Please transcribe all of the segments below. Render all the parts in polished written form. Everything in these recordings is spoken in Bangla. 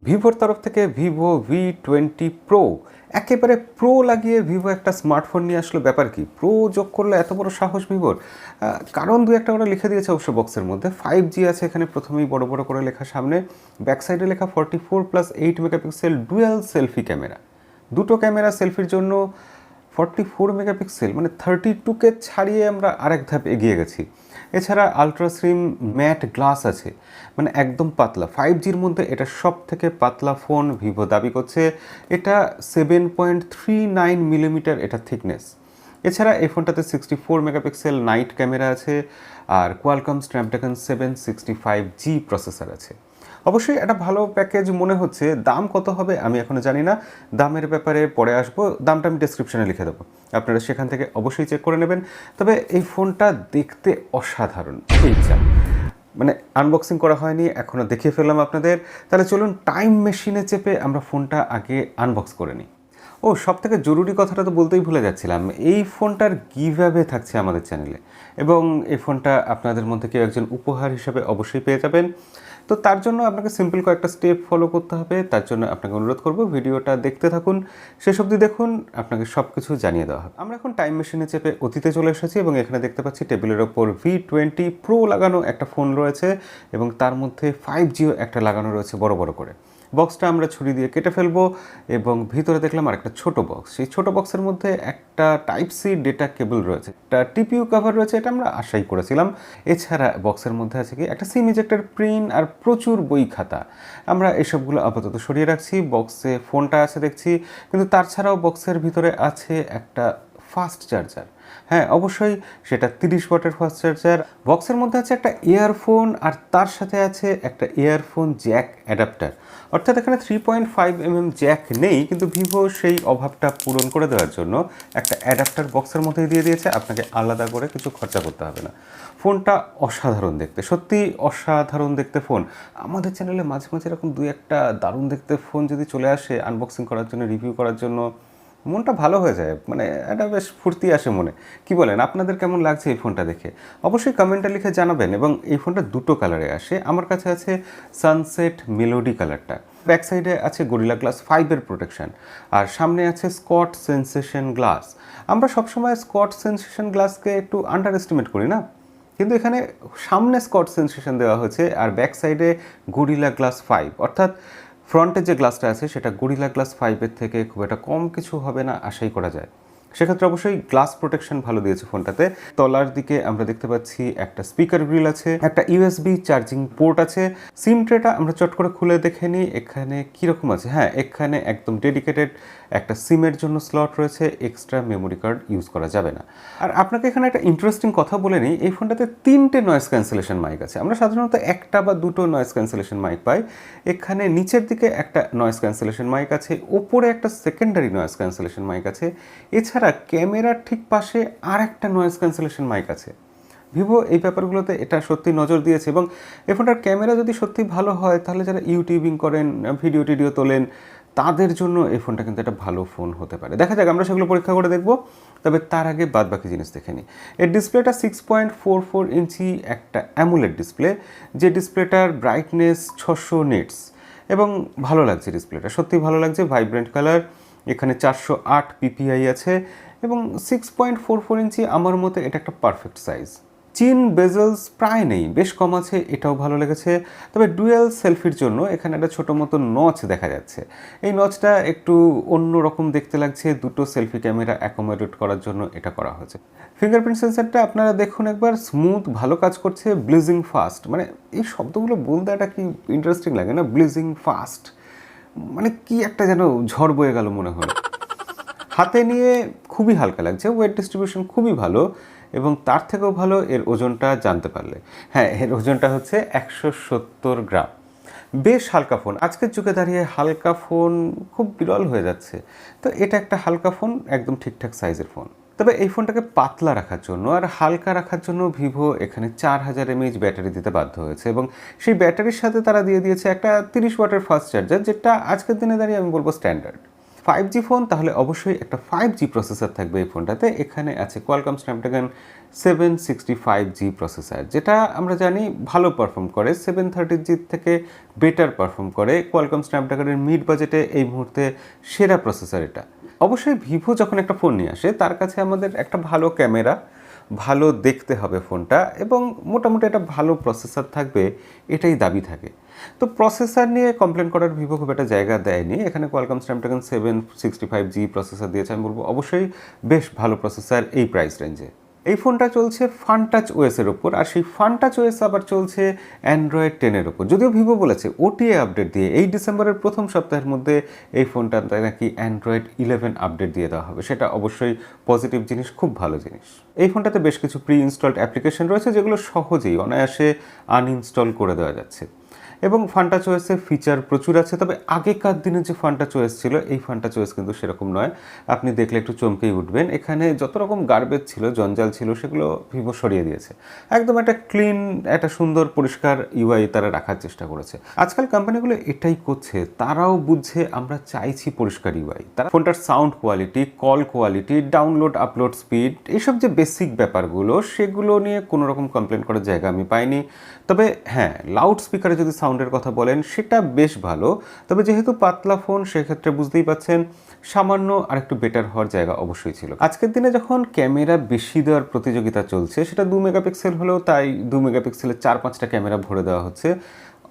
ভিভোর তরফ থেকে ভিভো V20 প্রো একেবারে প্রো লাগিয়ে ভিভো একটা স্মার্টফোন নিয়ে আসলো। ব্যাপার কি, প্রো যোগ করলে এত বড় সাহস ভিভোর? কারণ দু একটা ওরা লিখে দিয়েছে অবশ্য বক্সের মধ্যে। 5G আছে এখানে, প্রথমেই বড় বড় করে লেখা সামনে, ব্যাক সাইডে লেখা 44+8 মেগাপিক্সেল ডুয়াল সেলফি ক্যামেরা। দুটো ক্যামেরা সেলফির জন্য 44 মেগাপিক্সেল, মানে 32কে ছাড়িয়ে আমরা আরেক ধাপ এগিয়ে গেছি। এছাড়া আলট্রা স্লিম ম্যাট গ্লাস আছে, মানে একদম পাতলা। 5Gর মধ্যে এটা সব থেকে পাতলা ফোন ভিভো দাবি করছে। এটা 7.39 মিলিমিটার এটা থিকনেস। এছাড়া এই ফোনটাতে 64 মেগাপিক্সেল নাইট ক্যামেরা আছে আর কোয়ালকম স্ন্যাপড্রাগন 765G প্রসেসর আছে। অবশ্যই একটা ভালো প্যাকেজ মনে হচ্ছে। দাম কত হবে আমি এখনও জানি না, দামের ব্যাপারে পরে আসবো। দামটা আমি ডেসক্রিপশনে লিখে দেবো, আপনারা সেখান থেকে অবশ্যই চেক করে নেবেন। তবে এই ফোনটা দেখতে অসাধারণ। এইটা মানে আনবক্সিং করা হয়নি, এখনও দেখিয়ে ফেললাম আপনাদের। তাহলে চলুন টাইম মেশিনে চেপে আমরা ফোনটা আগে আনবক্স করে নিই। ও, সব থেকে জরুরি কথাটা তো বলতেই ভুলে যাচ্ছিলাম, এই ফোনটার গিভঅ্যাওয়ে থাকছে আমাদের চ্যানেলে, এবং এই ফোনটা আপনাদের মধ্যে কেউ একজন উপহার হিসাবে অবশ্যই পেয়ে যাবেন। তো তার জন্য আপনাকে সিম্পল কয়েকটা স্টেপ ফলো করতে হবে। তার জন্য আপনাকে অনুরোধ করব, ভিডিওটা দেখতে থাকুন, শেষ অবধি দেখুন, আপনাকে সব কিছু জানিয়ে দেওয়া হবে। আমরা এখন টাইম মেশিনে চেপে অতীতে চলে এসেছি এবং এখানে দেখতে পাচ্ছি টেবিলের ওপর V20 প্রো লাগানো একটা ফোন রয়েছে এবং তার মধ্যে 5Gও একটা লাগানো রয়েছে বড় বড় করে। বক্সটা আমরা ছুরি দিয়ে কেটে ফেলবো এবং ভিতরে দেখলাম আর একটা ছোটো বক্স। সেই ছোটো বক্সের মধ্যে একটা টাইপ সি ডেটা কেবল রয়েছে, একটা টিপিইউ কভার রয়েছে, এটা আমরা আশাই করেছিলাম। এছাড়া বক্সের মধ্যে আছে কি একটা সিম ইজেক্টর প্রিন্ট আর প্রচুর বই খাতা। আমরা এসবগুলো আপাতত সরিয়ে রাখছি। বক্সে ফোনটা আছে দেখছি, কিন্তু তার ছাড়াও বক্সের ভিতরে আছে একটা ফাস্ট চার্জার। হ্যাঁ, অবশ্যই সেটা 30 ওয়াটের ফাস্ট চার্জার। বক্সের মধ্যে আছে একটা ইয়ারফোন আর তার সাথে আছে একটা ইয়ারফোন জ্যাক অ্যাডাপ্টার। অর্থাৎ এখানে 3.5mm জ্যাক নেই, কিন্তু ভিভো সেই অভাবটা পূরণ করে দেওয়ার জন্য একটা অ্যাডাপ্টার বক্সের মধ্যে দিয়ে দিয়েছে। আপনাকে আলাদা করে কিছু খরচা করতে হবে না। ফোনটা অসাধারণ দেখতে, সত্যি অসাধারণ দেখতে ফোন। আমাদের চ্যানেলে মাঝে মাঝে এরকম দুই একটা দারুণ দেখতে ফোন যদি চলে আসে আনবক্সিং করার জন্য, রিভিউ করার জন্য, মনটা ভালো হয়ে যায়, মানে এটা বেশ ফুর্তি আসে মনে। কি বলেন, আপনাদের কেমন লাগছে এই ফোনটা দেখে? অবশ্যই কমেন্টে লিখে জানাবেন। এবং এই ফোনটা দুটো কালারে আসে, আমার কাছে আছে সানসেট মেলোডি কালারটা। ব্যাক সাইডে আছে গরিলা গ্লাস 5-এর প্রোটেকশন আর সামনে আছে স্কট সেন্সেশন গ্লাস। আমরা সবসময় স্কট সেন্সেশন গ্লাসকে একটু আন্ডার এস্টিমেট করি না, কিন্তু এখানে সামনে স্কট সেন্সেশন দেওয়া হয়েছে আর ব্যাক সাইডে গরিলা গ্লাস 5, অর্থাৎ ফ্রন্টের যে গ্লাসটা আছে সেটা গরিলা গ্লাস 5-এর থেকে খুব একটা কম কিছু হবে না আশাই করা যায়। সেক্ষেত্রে অবশ্যই গ্লাস প্রোটেকশন ভালো দিয়েছে ফোনটাতে। তলার দিকে আমরা দেখতে পাচ্ছি একটা স্পিকার গ্রিল আছে, একটা ইউএসবি চার্জিং পোর্ট আছে। সিম ট্রেটা আমরা চট করে খুলে দেখে নিই এখানে কীরকম আছে। হ্যাঁ, এখানে একদম ডেডিকেটেড একটা সিমের জন্য স্লট রয়েছে, এক্সট্রা মেমোরি কার্ড ইউজ করা যাবে না। আর আপনাকে এখানে একটা ইন্টারেস্টিং কথা বলে নিই, এই ফোনটাতে 3টে নয়েজ ক্যান্সেলেশন মাইক আছে। আমরা সাধারণত একটা বা দুটো নয়েজ ক্যান্সেলেশন মাইক পাই। এখানে নিচের দিকে একটা নয়েজ ক্যান্সেলেশন মাইক আছে, ওপরে একটা সেকেন্ডারি নয়েজ ক্যান্সেলেশন মাইক আছে। এছাড়া ক্যামেরার ঠিক পাশে আর একটা নয়েজ ক্যান্সেলেশন মাইক আছে। ভিভো এই ব্যাপারগুলোতে এটা সত্যি নজর দিয়েছে এবং এই ফোনটার ক্যামেরা যদি সত্যি ভালো হয় তাহলে যারা ইউটিউবিং করেন, ভিডিও টিডিও তোলেন, তাদের জন্য এই ফোনটা কিন্তু একটা ভালো ফোন হতে পারে। দেখা যাক, আমরা সেগুলো পরীক্ষা করে দেখব। তবে তার আগে বাদ বাকি জিনিস দেখে নিই। এর ডিসপ্লেটা 6.44 ইঞ্চি একটা অ্যামোলেড ডিসপ্লে, যে ডিসপ্লেটার ব্রাইটনেস 600 নিটস এবং ভালো লাগছে ডিসপ্লেটা, সত্যি ভালো লাগছে। ভাইব্রেন্ট কালার, এখানে 408 পিপিআই আছে এবং 6.44 ইঞ্চি আমার মতে এটা একটা পারফেক্ট সাইজ। চিন বেজেলস প্রায় নেই, বেশ কম আছে, এটাও ভালো লেগেছে। তবে ডুয়াল সেলফির জন্য এখানে একটা ছোটো মতো নচ দেখা যাচ্ছে। এই নচটা একটু অন্য রকম দেখতে লাগছে, দুটো সেলফি ক্যামেরা অ্যাকোমোডেট করার জন্য এটা করা হয়েছে। ফিঙ্গারপ্রিন্ট সেন্সারটা আপনারা দেখুন একবার, স্মুথ, ভালো কাজ করছে। ব্লিজিং ফাস্ট, মানে এই শব্দগুলো বলতে একটা কি ইন্টারেস্টিং লাগে না, ব্লিজিং ফাস্ট, মানে কি একটা যেন ঝড় বয়ে গেল মনে হলো। হাতে নিয়ে খুবই হালকা লাগছে, ওয়েট ডিস্ট্রিবিউশন খুবই ভালো এবং তার থেকেও ভালো এর ওজনটা জানতে পারলে। হ্যাঁ, এর ওজনটা হচ্ছে 170 গ্রাম। বেশ হালকা ফোন, আজকের যুগে দাঁড়িয়ে হালকা ফোন খুব বিরল হয়ে যাচ্ছে। তো এটা একটা হালকা ফোন, একদম ঠিকঠাক সাইজের ফোন। তবে এই ফোনটাকে পাতলা রাখার জন্য আর হালকা রাখার জন্য ভিভো এখানে 4000 mAh ব্যাটারি দিতে বাধ্য হয়েছে এবং সেই ব্যাটারির সাথে তারা দিয়ে দিয়েছে একটা 30 ওয়াটের ফাস্ট চার্জার, যেটা আজকের দিনে দাঁড়িয়ে আমি বলবো স্ট্যান্ডার্ড। 5G ফোন তাহলে অবশ্যই একটা 5G প্রসেসর থাকবে এই ফোনটাতে। এখানে আছে কোয়ালকম স্ন্যাপড্রাগন 765G প্রসেসর, যেটা আমরা জানি ভালো পারফর্ম করে, 730G থেকে বেটার পারফর্ম করে। কোয়ালকম স্ন্যাপড্রাগনের মিড বাজেটে এই মুহূর্তে সেরা প্রসেসর এটা। অবশ্যই ভিভো যখন একটা ফোন নিয়ে আসে তার কাছে আমাদের একটা ভালো ক্যামেরা, ভালো দেখতে হবে ফোনটা, এবং মোটামুটি একটা ভালো প্রসেসর থাকবে, এটাই দাবি থাকে। তো প্রসেসর নিয়ে কমপ্লেন করার ভিভো খুব একটা জায়গা দেয়নি। এখানে কোয়ালকম স্ন্যাপড্রাগন 765G প্রসেসর দিয়েছে, আমি বলবো অবশ্যই বেশ ভালো প্রসেসর এই প্রাইস রেঞ্জে। এই ফোনটা চলছে ফানটাচ ওএসের ওপর, আর সেই ফানটাচ ওএস আবার চলছে অ্যান্ড্রয়েড 10-এর ওপর। যদিও ভিভো বলেছে ওটিএ আপডেট দিয়ে এই ডিসেম্বরের প্রথম সপ্তাহের মধ্যে এই ফোনটা নাকি অ্যান্ড্রয়েড 11 আপডেট দিয়ে দেওয়া হবে। সেটা অবশ্যই পজিটিভ জিনিস, খুব ভালো জিনিস। এই ফোনটাতে বেশ কিছু প্রি ইনস্টলড অ্যাপ্লিকেশন রয়েছে যেগুলো সহজেই অনায়াসে আনইনস্টল করে দেওয়া যাচ্ছে, এবং ফানটাচ ওএসের ফিচার প্রচুর আছে। তবে আগেকার দিনে যে ফানটাচ ওএস ছিল, এই ফানটাচ ওএস কিন্তু সেরকম নয়। আপনি দেখলে একটু চমকেই উঠবেন। এখানে যত রকম গার্বেজ ছিল, জঞ্জাল ছিল, সেগুলো ভিভো সরিয়ে দিয়েছে। একদম একটা ক্লিন, একটা সুন্দর পরিষ্কার ইউআই তারা রাখার চেষ্টা করেছে। আজকাল কোম্পানিগুলো এটাই করছে, তারাও বুঝছে আমরা চাইছি পরিষ্কার ইউআই। তারা ফোনটার sound quality, call quality, download upload speed, এইসব যে বেসিক ব্যাপারগুলো, সেগুলো নিয়ে কোনো রকম কমপ্লেন করার জায়গা আমি পাইনি। তবে হ্যাঁ, লাউড স্পিকারে যদি সাউন্ডের কথা বলেন সেটা বেশ ভালো। তবে যেহেতু পাতলা ফোন, সেক্ষেত্রে বুঝতেই পাচ্ছেন সামান্য আরেকটু বেটার হওয়ার জায়গা অবশ্যই ছিল। আজকের দিনে যখন ক্যামেরা বেশি দেওয়ার প্রতিযোগিতা চলছে, সেটা 2 মেগাপিক্সেল হলেও তাই 2 মেগাপিক্সেলের 4-5টা ক্যামেরা ভরে দেওয়া হচ্ছে।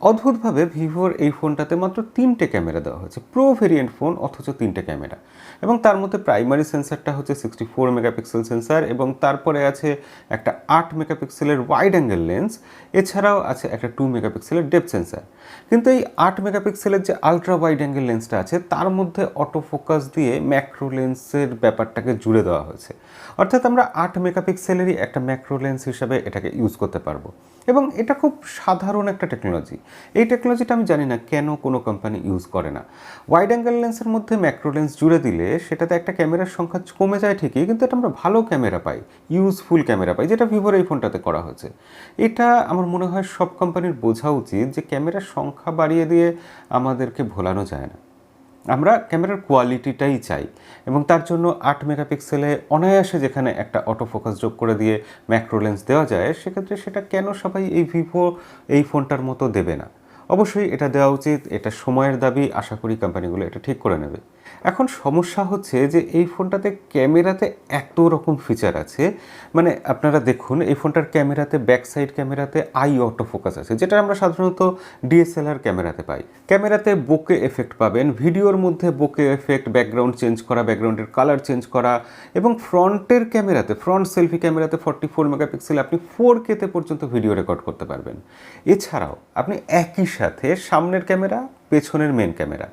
অদ্ভুতভাবে ভিভোর এই ফোনটাতে মাত্র 3টে ক্যামেরা দেওয়া হয়েছে, প্রো ভেরিয়েন্ট ফোন অথচ 3টে ক্যামেরা, এবং তার মধ্যে প্রাইমারি সেন্সারটা হচ্ছে 64 মেগাপিক্সেল সেন্সার, এবং তারপরে আছে একটা 8 মেগাপিক্সেলের ওয়াইড অ্যাঙ্গেল লেন্স, এছাড়াও আছে একটা 2 মেগাপিক্সেলের ডেপথ সেন্সার। কিন্তু এই 8 মেগাপিক্সেলের যে আলট্রা ওয়াইড অ্যাঙ্গেল লেন্সটা আছে, তার মধ্যে অটো ফোকাস দিয়ে ম্যাক্রো লেন্সের ব্যাপারটাকে জুড়ে দেওয়া হয়েছে। অর্থাৎ আমরা 8 মেগাপিক্সেলেরই একটা ম্যাক্রো লেন্স হিসাবে এটাকে ইউজ করতে পারবো, এবং এটা খুব সাধারণ একটা টেকনোলজি। এই টেকনোলজিটা আমি জানি না কেন কোনো কোম্পানি ইউজ করে না। ওয়াইড অ্যাঙ্গেল লেন্সের মধ্যে ম্যাক্রো লেন্স জুড়ে দিলে সেটাতে একটা ক্যামেরার সংখ্যা কমে যায় ঠিকই, কিন্তু এটা আমরা ভালো ক্যামেরা পাই, ইউজফুল ক্যামেরা পাই, যেটা ভিভোর এই ফোনটাতে করা হয়েছে। এটা আমার মনে হয় সব কোম্পানির বোঝা উচিত যে ক্যামেরার সংখ্যা বাড়িয়ে দিয়ে আমাদেরকে ভোলানো যায় না। আমরা ক্যামেরার কোয়ালিটিটাই চাই, এবং তার জন্য 8 মেগাপিক্সেলে অনায়াসে যেখানে একটা অটো ফোকাস যোগ করে দিয়ে ম্যাক্রো লেন্স দেওয়া যায়, সেক্ষেত্রে সেটা কেন সবাই এই ভিভো এই ফোনটার মতো দেবে না? অবশ্যই এটা দেওয়া উচিত, এটা সময়ের দাবি। আশা করি কোম্পানিগুলো এটা ঠিক করে নেবে। এখন সমস্যা হচ্ছে যে এই ফোনটাতে ক্যামেরাতে এত রকম ফিচার আছে, মানে আপনারা দেখুন এই ফোনটার ক্যামেরাতে, ব্যাক সাইড ক্যামেরাতে আই অটো ফোকাস আছে, যেটা আমরা সাধারণত ডিএসএলআর ক্যামেরাতে পাই। ক্যামেরাতে বোকে এফেক্ট পাবেন, ভিডিওর মধ্যে বোকে এফেক্ট, ব্যাকগ্রাউন্ড চেঞ্জ করা, ব্যাকগ্রাউন্ডের কালার চেঞ্জ করা, এবং ফ্রন্টের ক্যামেরাতে, ফ্রন্ট সেলফি ক্যামেরাতে 44 মেগাপিক্সেল আপনি 4K-তে পর্যন্ত ভিডিও রেকর্ড করতে পারবেন। এছাড়াও আপনি একই সাথে সামনের ক্যামেরা, পেছনের মেন ক্যামেরা,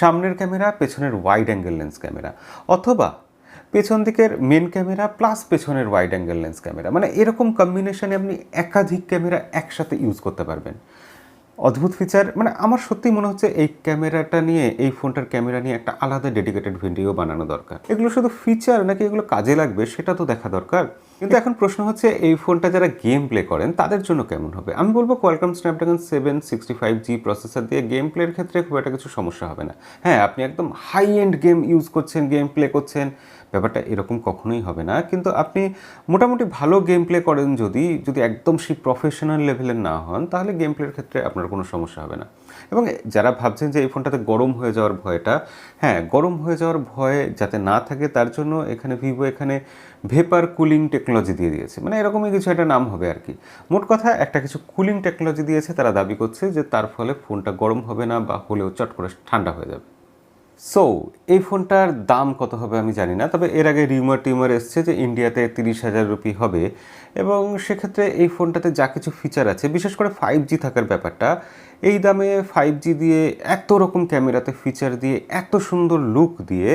সামনের ক্যামেরা, পেছনের ওয়াইড অ্যাঙ্গেল লেন্স ক্যামেরা, অথবা পেছন দিকের মেন ক্যামেরা প্লাস পেছনের ওয়াইড অ্যাঙ্গেল লেন্স ক্যামেরা, মানে এরকম কম্বিনেশনে আপনি একাধিক ক্যামেরা একসাথে ইউজ করতে পারবেন। অদ্ভুত ফিচার, মানে আমার সত্যিই মনে হচ্ছে এই ক্যামেরাটা নিয়ে, এই ফোনটার ক্যামেরা নিয়ে একটা আলাদা ডেডিকেটেড ভিডিও বানানো দরকার। এগুলো শুধু ফিচার নাকি এগুলো কাজে লাগবে সেটা তো দেখা দরকার। কিন্তু এখন প্রশ্ন হচ্ছে এই ফোনটা যারা গেম প্লে করেন তাদের জন্য কেমন হবে। আমি বলবো কোয়ালকম স্ন্যাপড্রাগন 765G প্রসেসর দিয়ে গেম প্লের ক্ষেত্রে খুব একটা কিছু সমস্যা হবে না। হ্যাঁ, আপনি একদম হাই এন্ড গেম ইউজ করছেন, গেম প্লে করছেন, ব্যাপারটা এরকম কখনোই হবে না। কিন্তু আপনি মোটামুটি ভালো গেম প্লে করেন, যদি একদম সেই প্রফেশনাল লেভেলের না হন, তাহলে গেম প্লের ক্ষেত্রে আপনার কোনো সমস্যা হবে না। এবং যারা ভাবছেন যে এই ফোনটাতে গরম হয়ে যাওয়ার ভয়টা, হ্যাঁ, গরম হয়ে যাওয়ার ভয় যাতে না থাকে তার জন্য এখানে ভিভো এখানে ভেপার কুলিং টেকনোলজি দিয়ে দিয়েছে, মানে এরকমই কিছু একটা নাম হবে আর কি। মোট কথা একটা কিছু কুলিং টেকনোলজি দিয়েছে, তারা দাবি করছে যে তার ফলে ফোনটা গরম হবে না, বা হলেও চট করে ঠান্ডা হয়ে যাবে। সো এই ফোনটার দাম কত হবে আমি জানি না, তবে এর আগে টিউমার এসছে যে ইন্ডিয়াতে 30,000 রুপি হবে, এবং সেক্ষেত্রে এই ফোনটাতে যা কিছু ফিচার আছে, বিশেষ করে 5G থাকার ব্যাপারটা, এই দামে 5G দিয়ে, এত রকম ক্যামেরাতে ফিচার দিয়ে, এত সুন্দর লুক দিয়ে,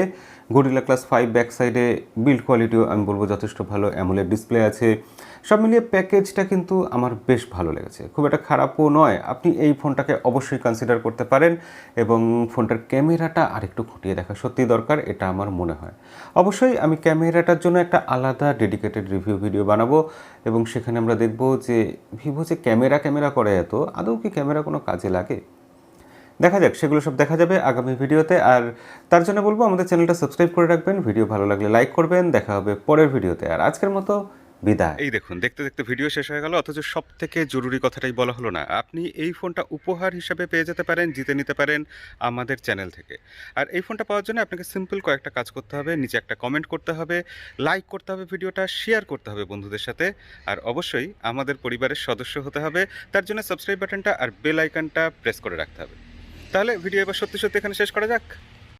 গরিলা গ্লাস 5 ব্যাক সাইডে, বিল্ড কোয়ালিটিও আমি বলবো যথেষ্ট ভালো, অ্যামোলেড ডিসপ্লে আছে, সব মিলিয়ে প্যাকেজটা কিন্তু আমার বেশ ভালো লেগেছে, খুব একটা খারাপও নয়। আপনি এই ফোনটাকে অবশ্যই কনসিডার করতে পারেন, এবং ফোনটার ক্যামেরাটা আরেকটু খুঁটিয়ে দেখা সত্যি দরকার, এটা আমার মনে হয়। অবশ্যই আমি ক্যামেরাটার জন্য একটা আলাদা ডেডিকেটেড রিভিউ ভিডিও বানাবো, এবং সেখানে আমরা দেখব যে ভিভো যে ক্যামেরা করে এত, আদৌ কি ক্যামেরা কোনো কাজে লাগে। দেখা যাক, সেগুলো সব দেখা যাবে আগামী ভিডিওতে। আর তার জন্য বলবো আমাদের চ্যানেলটা সাবস্ক্রাইব করে রাখবেন, ভিডিও ভালো লাগলে লাইক করবেন। দেখা হবে পরের ভিডিওতে, আর আজকের মতো বিদায়। এই দেখুন, দেখতে দেখতে ভিডিও শেষ হয়ে গেল, অথচ সব থেকে জরুরি কথাটাই বলা হলো না। আপনি এই ফোনটা উপহার হিসাবে পেয়ে যেতে পারেন, জিতে নিতে পারেন আমাদের চ্যানেল থেকে। আর এই ফোনটা পাওয়ার জন্য আপনাকে সিম্পল কয়েকটা কাজ করতে হবে। নিচে একটা কমেন্ট করতে হবে, লাইক করতে হবে, ভিডিওটা শেয়ার করতে হবে বন্ধুদের সাথে, আর অবশ্যই আমাদের পরিবারের সদস্য হতে হবে। তার জন্য সাবস্ক্রাইব বাটনটা আর বেল আইকনটা প্রেস করে রাখতে হবে। তাহলে ভিডিও এবার সত্যি সত্যি এখানে শেষ করা যাক।